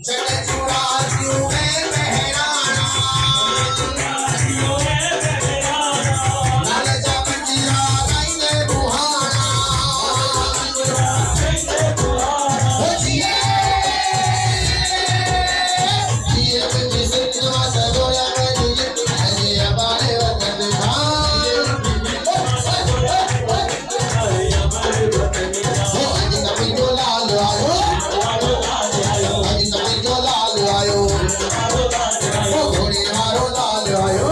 चूड़ा क्यों है बहराना लाल चमचिया रंगे बुहाना हो जिए जिए बिजली से नवा सरोया में जिए अरे हमारे वतन का हो अजी नबी जो लाल आयो अजी नबी जो लाल आयो ओ घोड़ी मारो लाल आयो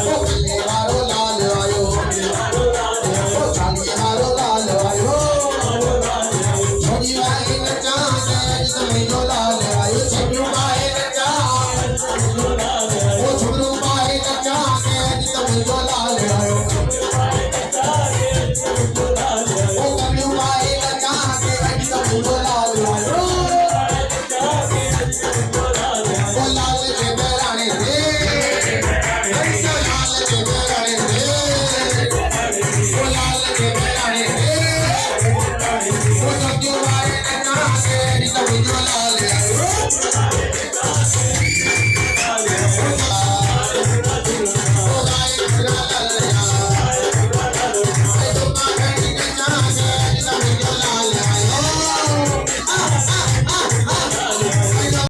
ओ बिल्ली मारो लाल आयो ओ काली मारो लाल आयो छोड़ी भाई नचा के अजी नबी जो लाल आयो छोड़ू भाई नचा ओ छोड़ू भाई नचा के अजी नबी जो लाल आयो ओ कबलू भाई नचा के अजी नबी जो लाल आयो ओ लाल के बेराने दे ऐसा लाल के बेराने दे ओ लाल के बेराने दे ओ जो क्यों भाई नचा के अजी नबी जो लाल आयो